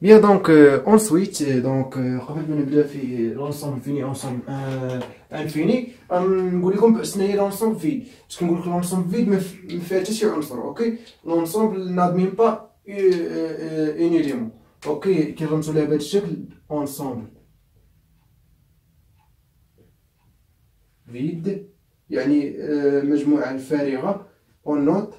Bien, donc, ensuite, قبل ما نبدا في l'ensemble fini ensemble infini نقول لكم شنو هي l'ensemble vide. باش كنقول لك l'ensemble vide ما فيها حتى شي عنصر. اوكي، l'ensemble n'admet pas un élément. اوكي، كيرمزوا لها بهذا الشكل ensemble vide، يعني مجموعة فارغة. on note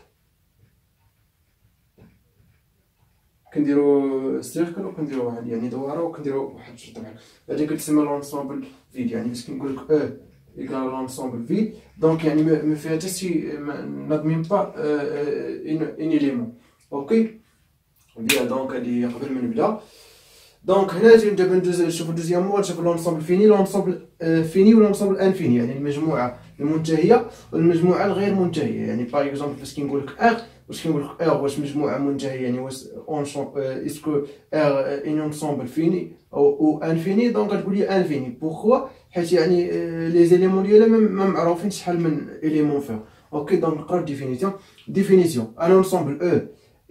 كنديرو سيركل وكنديرو واحد يعني دواره وكنديرو واحد الشرط بحال هادي كتسمى لونسومبل فيد. يعني باش كنقول لك ايكال لونسومبل فيد دونك يعني ما فيها حتى شي نادمين با ان اليمون. اوكي بيان، دونك هادي قبل ما نبدا. دونك هنا دابا نشوفو دوزيام مود، نشوفو لونسومبل فيني، لونسومبل فيني ولونسومبل انفيني، يعني المجموعه المنتهيه والمجموعه الغير منتهيه. يعني باغ اكزومبل فاش كنقول لك ار، واش كنقول لك ار واش مجموعه منتهيه، يعني واش اسكو ار ان انسومبل فيني او انفيني، دونك غتقول لي انفيني. بوركوا؟ حيت يعني لي زيليمون ديالها ما معروفين شحال من اليمون فيها. اوكي، دونك نقرا ديفينيسيون ان انسومبل او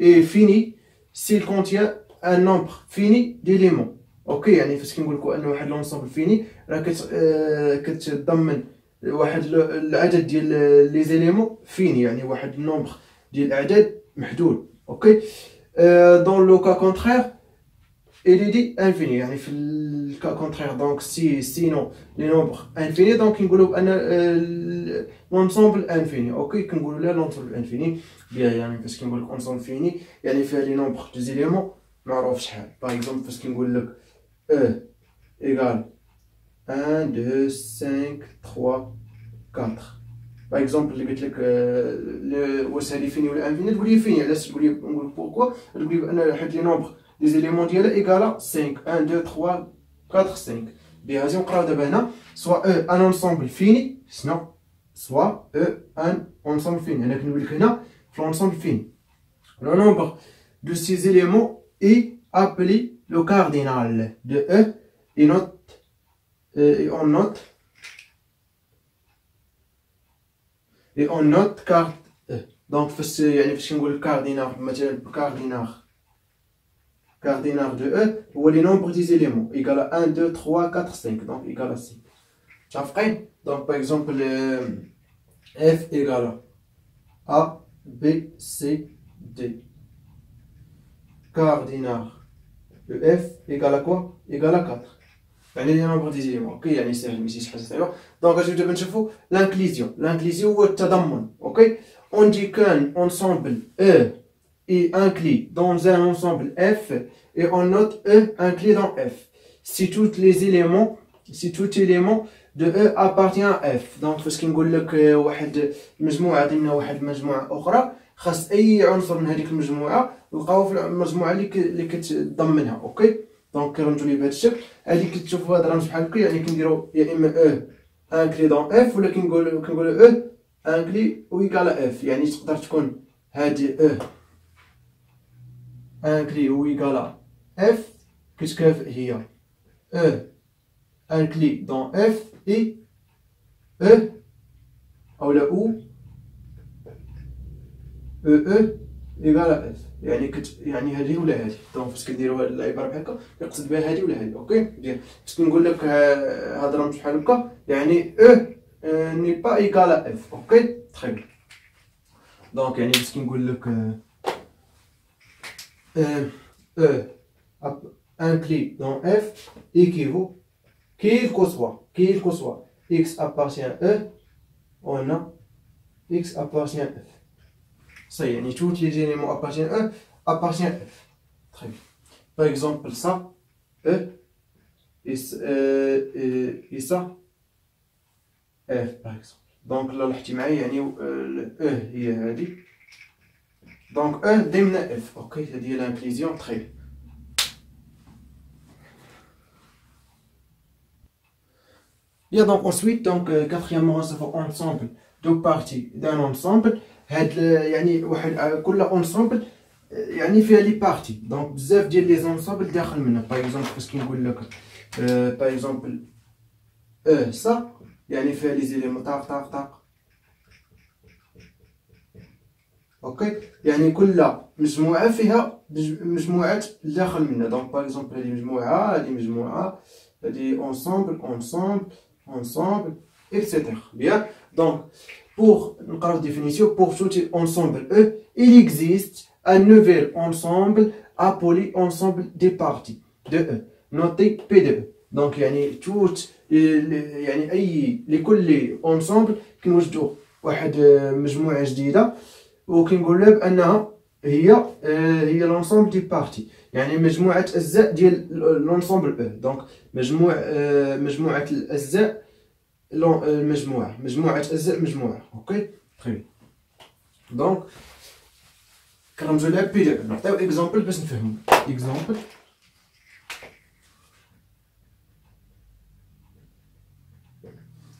اي فيني s'il contient un nombre fini d'éléments. اوكي، يعني فاش كنقول لكم ان واحد لونسومبل فيني راه كتضمن واحد العدد ديال لي زيليمون فيني، يعني واحد النومبر ديال الاعداد محدود. اوكي، دون لو كا كونترير il dit infini، يعني في الكا كونترير دونك سينو لي نومبر انفيني دونك نقولوا بان لونسومبل انفيني. اوكي، كنقولوا لا لونسومبل انفيني بيان، يعني فاش كنقول لك لونسومبل فيني يعني فيها لي نومبر دو زيليمون معروف شحال. باغ اكزومبل فاش كنقول لك او ايغال 1 2 5 3 4، باغ اكزومبل اللي قلت لك واش هادي فيني ولا انفيني، تقول لي فيني. علاش تقول لي؟ نقول لك بوركوا، تقول لي بان حيت لي نومبر دي زيليمون ديالها ايغالا 5 1 2 3 4 5. بيان، غادي نقراو دابا هنا سوا او ان انسومبل فيني شنو، سوا او ان انسومبل فيني. انا كنقول لك هنا في l'ensemble fini le nombre de ces éléments est appelé le cardinal de E et on note card E. donc فاش يعني فاش نقول cardinal مثلا cardinal de E هو les nombres des éléments égal à 1 2 3 4 5 donc égal à 5. متفقين؟ donc par exemple F égale à A B C D. Cardinal de F égale à quoi? Égale à 4. يعني لي نومبر دي زيليمون. اوكي، يعني ساهل ماشي شي حاجه صعيبه. دونك غادي دابا نشوفو لانكليزيون. لانكليزيون هو التضمن. اوكي، on dit qu'un ensemble E est inclus dans un ensemble F et on note E inclus dans F si tout élément de E appartient à F. donc فاش كنقول لك واحد مجموعه ضمن واحد المجموعه اخرى، خاص اي عنصر من هذيك المجموعه نلقاوه في المجموعه اللي كتضمنها. اوكي، دونك كنرمزوا ليه بهذا الشكل. هادي كتشوفوا هذا الرمز بحال هكا، يعني كنديروا يا اما او انكلي دون اف ولا كنقولوا او انكلي او ايكال اف. يعني تقدر تكون هادي او انكلي او ايكال اف كتكافئ هي او انكلي دون اف اي او اولا او ايكال اف. يعني يعني هذه ولا هذه. دونك فاش كنديروا هاد العباره بحال هكا كنقصد بها هذه ولا هذه. اوكي مزيان. فاش كنقول لك هذا الرمز بحال هكا يعني او ني با ايكال اف. اوكي تري بيان. دونك يعني فاش كنقول لك او inclus dans F équivaut quel que soit x appartient à E, on a x appartient à F. Ça y est, tous les éléments appartiennent à E, appartiennent à F. Très bien. Par exemple, ça, E, et ça, F, par exemple. Donc là, l'ihtimaï, yani, E, هي هذه. Donc E ضمن F. Ok, c'est-à-dire l'inclusion. Très bien. Bien, donc ensuite, quatrièmement, on se fait ensemble deux parties d'un ensemble. يعني واحد كل ensemble يعني فيها لي بارتي. دونك بزاف ديال لي زونسومبل داخل منها. باغ اكزومبل فاش كنقول لك باغ اكزومبل سا يعني فيها لي زيليمون طاق طاق طاق اوكي. يعني كل مجموعه فيها مجموعات داخل منها. دونك باغ اكزومبل هذه مجموعه، هذه مجموعه، هذه اونسومبل اونسومبل اونسومبل اكسيتيرا. بيان. دونك pour نقراو définition pour tout ensemble E il existe un nouvel ensemble appelé ensemble des parties de E noté P de E. دونك يعني توت يعني اي لكل ensemble كنوجدوا واحد مجموعه جديده وكنقول لها بانها هي لونسومبل دي بارتي، يعني مجموعه اجزاء ديال لونسومبل او. دونك مجموعه الاجزاء مجموعه اجزاء مجموعه. اوكي تري. دونك كنرمزوا لها بي دو. نعطيو اكزامبل باش نفهموا. اكزامبل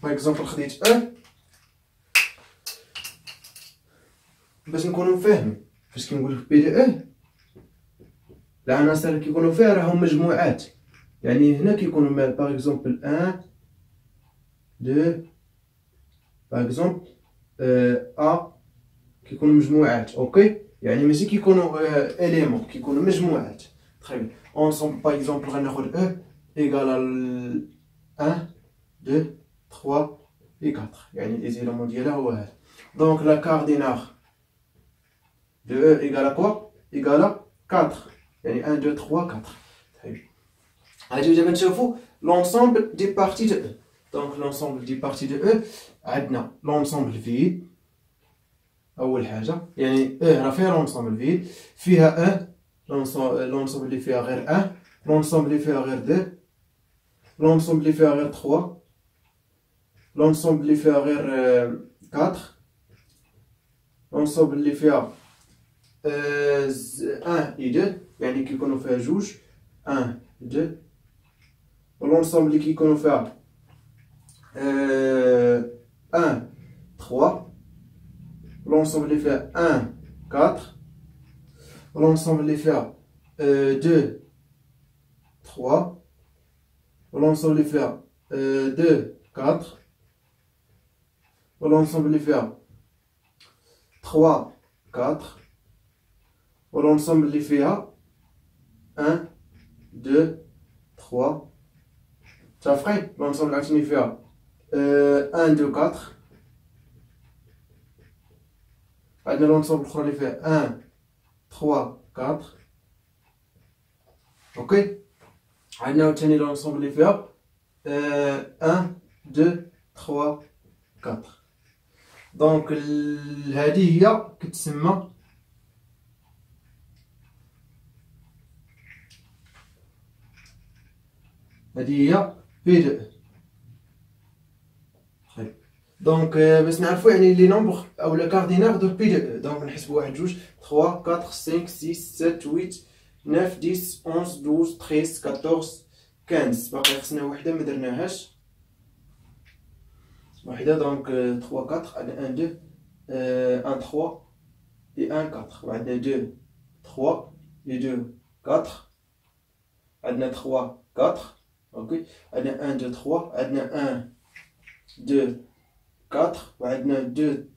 باغ اكزومبل خديت باش نكونوا فاهمين فاش كنقول لك بي دو العناصر اللي كيكونوا فيها راهم مجموعات. يعني هنا كيكونوا باغ اكزومبل 1 2 باغ اكزومبل كيكونوا مجموعات. اوكي يعني ماشي كيكونوا اليمون، كيكونوا مجموعات. تري اونسومبل باغ اكزومبل غناخذ ايغال 1 2 3 et 4. يعني les éléments ديالها هو هذا. دونك لا كاردينار de E égale à quoi? Égale à 4. يعني 1 2 3 4. Très bien. غادي دابا نشوفوا l'ensemble des parties de E. Donc l'ensemble des parties de E عندنا l'ensemble vide اول حاجه. يعني E راه فيها l'ensemble vide، فيها l'ensemble اللي فيها غير 1، l'ensemble اللي فيها غير 2، l'ensemble اللي فيها غير 3، l'ensemble اللي فيها غير 4، l'ensemble اللي فيها 1 et 2 يعني كيكونوا فيها جوج 1 2، l'ensemble اللي كيكونوا فيها 1 3، l'ensemble اللي فيها 1 4، l'ensemble اللي فيها 2 3، l'ensemble اللي فيها 2 4، l'ensemble اللي فيها 3 4، l'ensemble اللي فيها 1 2 3. صافي. l'ensemble عاوتاني فيها 1 2 4. عندنا l'ensemble الاخرى اللي فيها 1 3 4. اوكي. عندنا عاوتاني l'ensemble اللي فيها 1 2 3 4. دونك هذه هي كتسمى هذه هي بي دو. دونك باش نعرفوا يعني لي نومبر او لي كاردينار دو بي دو. دونك نحسبوا 1 2 3 4 5 6 7 8 9 10 11 12 13 14 15. باقي خصنا وحده ما درناهاش، وحده. دونك 3 4 عندنا 1 2 1 3 et 1 4. وعندنا 2 3 et 2 4. عندنا 3 4. اوكي. عندنا 1 2 3. عندنا 1 2 4. وعندنا 2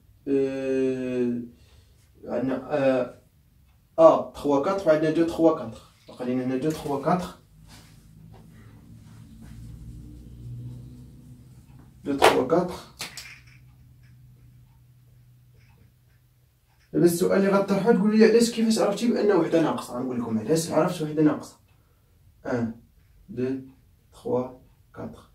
عندنا 3 4. وعندنا 2 3 4. باقي لنا هنا 2 3 4 2 3 4. دابا السؤال اللي غطرحو تقول لي علاش كيفاش عرفتي بان وحده ناقصه. غنقول لكم علاش عرفت وحده ناقصه. 1 2 3 4.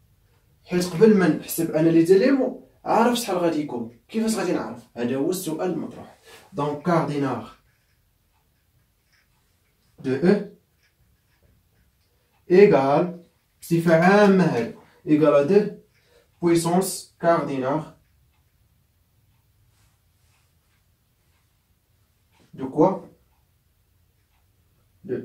حيت قبل ما نحسب انا لي زاليمون عارف شحال غادي يكون. كيفاش غادي نعرف؟ هذا هو السؤال المطروح. دونك كاردينار دو او ايغال بصفه عامه هذا ايغال 2 بويسونس كاردينار دو كوا دو.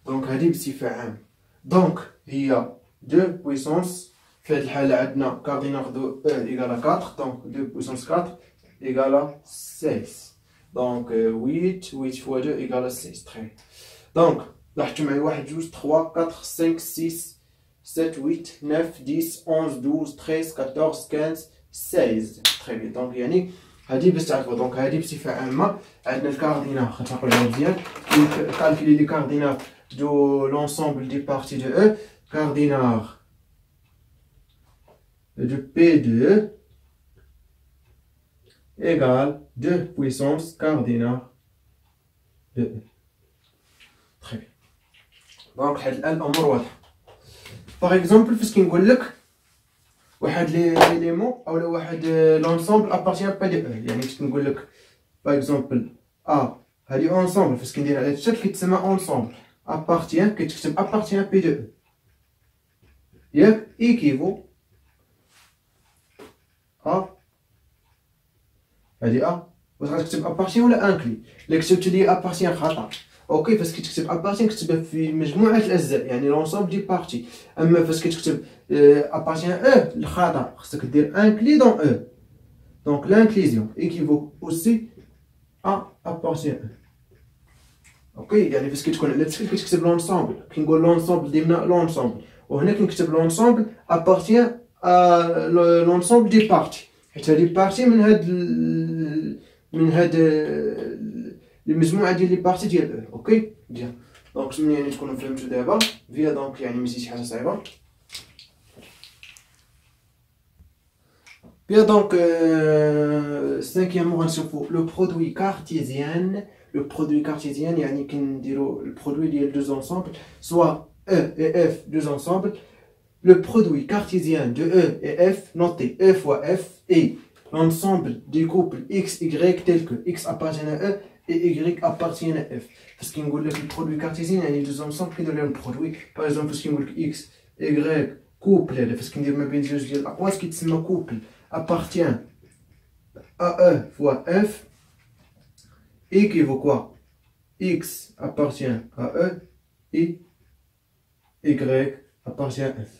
دونك هذه بصفه عامه. دونك هي 2 بويسونس. في هذه الحاله عندنا كاردينار دو او ايغال 4. دونك 2 بويسونس 4 ايغال 16. دونك 8 8 فوا 2 ايغال 16. تري. دونك لاحظتوا معايا 1 2 3 4 5 6 7 8 9 10 11 12 13 14 15 16. تري بيان. دونك يعني هادي باش تعرفوا. دونك هادي بصفه عامه عندنا الكاردينال، خاطر نقول عليها مزيان، كالكولي لي كاردينال دو لونسومبل دي بارتي دو او. كاردينال de P2 égale 2 puissance cardinale de E. Très bien. Donc هاد الامور واضحه. باغ اكزومبل فاش كنقول لك واحد ليليمون اولا واحد لونسومبل ابارتيان با دو او، يعني فاش كنقول لك باغ اكزومبل ا هادي اونسومبل فاش كندير على هاد الشكل كيتسمى اونسومبل ابارتيان، كتكتب ابارتيان بي دو او ياك ايكيفو ا هادي ا. واش غتكتب ابارتيان ولا انكلي؟ الا كتبت لي ابارتيان خطا، اوكي. فاش كتكتب ابارتيان كتكتبها في مجموعه الاجزاء، يعني لونسومبل دي بارتي. اما فاش كتكتب ابارتيان او الخطا خصك دير انكلي دون او. دونك لانكليزيون ايكيفوك اوسي ا ابارتيان او، اوكي. يعني فاش كتكون على الشكل كتكتب لونسومبل، كنقول لونسومبل ديالنا لونسومبل، وهنا كنكتب لونسومبل ابارتيان لونسومبل دي بارتي، حيت هادي بارتي من هاد المجموعه ديال لي بارتي ديال او، اوكي. بيان. دونك نتمنى يعني تكونوا فهمتوا دابا فيها. دونك يعني ماشي شي حاجه صعيبه. بيان. دونك سانكيامون غنشوفوا لو برودوي كارتيزيان. لو برودوي كارتيزيان يعني كنديروا البرودوي ديال دوز انسومبل، سوا او اي اف دوز انسومبل. Le produit cartésien de E et F, noté E fois F, est l'ensemble des couples X, Y tels que X appartient à E et Y appartient à F. Parce qu'on dit que le produit cartésien, il y a deux ensembles qui donnent un produit. Par exemple, parce qu'on dit que X, Y, couple, parce qu'on dit que le couple appartient à E fois F, équivaut quoi? X appartient à E et Y appartient à F.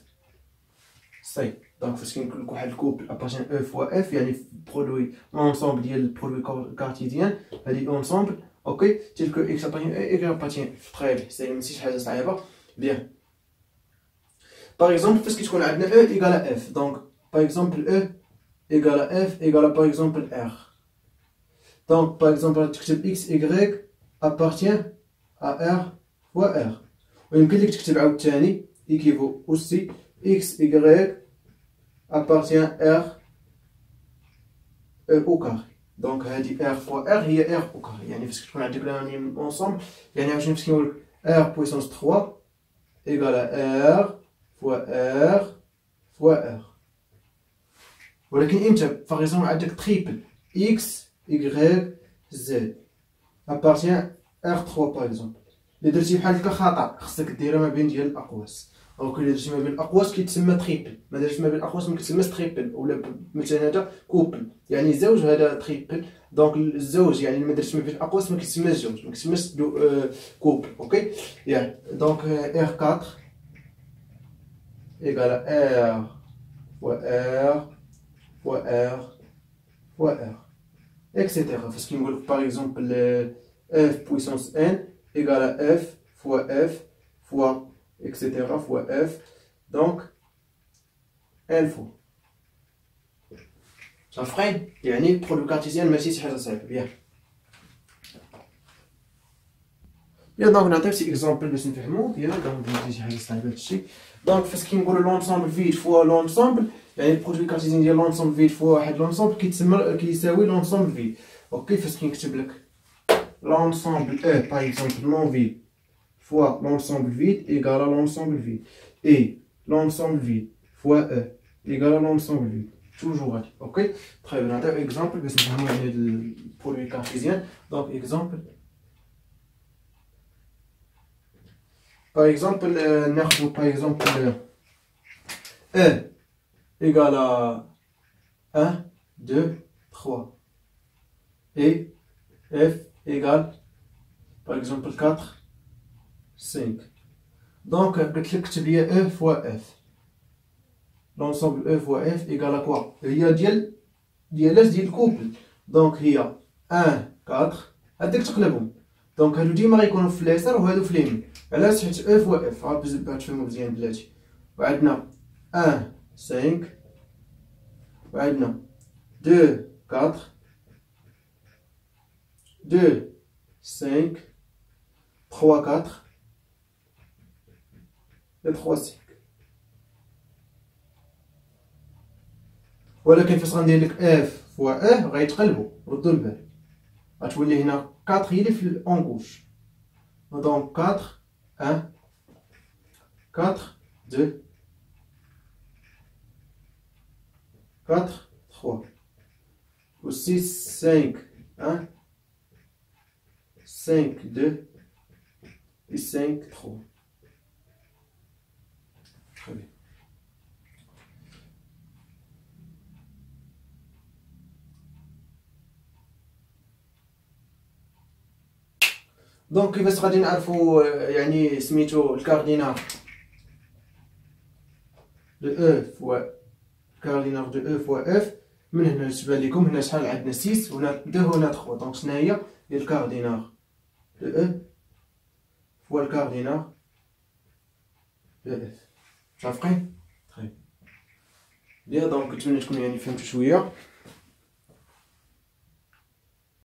صاي. دونك فاش كنقول لك واحد الكوبل ابارتيان او فوا اف، يعني برودوي لونسومبل ديال البرودوي كارتيزيان هادي اونسومبل، اوكي. تيل كو اكس ابارتيان او اي ابارتيان اف. تري بيان، سي ماشي شي حاجه صعيبه. بيان. باغ اكزومبل فاش كتكون عندنا او ايكالا اف، دونك باغ اكزومبل او ايكالا اف ايكالا باغ اكزومبل ار. دونك باغ اكزومبل تكتب اكس ايكغيك ابارتيان ا ار فوا ار، ويمكن لك تكتب عاوتاني ايكيفو اوسي X, Y appartient R au carré. Donc, R fois R, il y a R au carré. يعني فاش كتكون عندك لانيم ensemble، يعني عشان فاش كنقول R puissance 3 égale à R fois R fois R. ولكن امتى؟ par exemple عندك triple X, Y, Z appartient R3 par exemple. إلا درتي بحال هكا خطأ، خصك ديرها ما بين ديال الأقواس. او كي درتي ما بين الاقواس كيتسمى تريبل، ما درتش ما بين الاقواس ما كيتسماش تريبل. ولا مثلا هذا كوبل يعني زوج، هذا تريبل. دونك الزوج يعني ما درتش ما بين الاقواس ما كيتسماش زوج، ما كيتسماش كوبل، اوكي. يعني دونك ار 4 ايكال ار فوا ار فوا ار فوا ار اكسيتيرا. فاش كنقول لك باغ اكزومبل اف بويسونس ان ايكال اف فوا اف فوا etc. fois f, donc n fois. Ça ferait يعني برودوي كارتيزيان ماشي شي حاجه صعيبه. بيان. بيان. دونك نعطيو شي اكزومبل باش نفهمو. بيان. دونك ماشي شي حاجه صعيبه هادشي. دونك فاش كنقولو لونسومبل فيد فوا لونسومبل، يعني البرودوي كارتيزيان ديال لونسومبل فيد فوا واحد لونسومبل كيساوي لونسومبل فيد، اوكي. فاش كنكتب لك l'ensemble E, par exemple non vide, fois l'ensemble vide égale à l'ensemble vide. Et l'ensemble vide fois E égale à l'ensemble vide. Toujours là. Ok. Très bien. Un exemple, parce que nous avons le produit cartésien. Donc, exemple. Par exemple, par exemple, E égale à 1, 2, 3. Et F égale, par exemple, 4. 5. Donc, كتكتب لي E fois F. L'ensemble E fois F égale à quoi? هي ديال الكوبل. دونك هي 1 4 هاديك تقلبهم. دونك هادو ديما غيكونوا في اليسار وهادو في اليمين. علاش؟ حيت E fois F باش تفهموا مزيان بلاتي. وعندنا 1 5 وعندنا 2 4 2, 5, 3, 4 et 3, 5. ولكن فاش غندير لك اف فوا اه غيتقلبوا، ردوا البال، غتولي هنا 4 هي اللي في الانغوش. دونك 4 1 4 2 4 3 و 6 5 1 5 2 et 5 3. Très bien. دونك كيفاش غادي نعرفوا يعني سميتو الكاردينال دو او فوا كاردينال دو او فوا اف. من هنا تبان لكم هنا شحال عندنا 6 هنا 2 هنا 3. دونك شنو هي الكاردينال دو او فوا الكاردينال دو اف. متفقين؟ طيب بيان. دونك نتمنى تكونوا يعني فهمتوا شويه.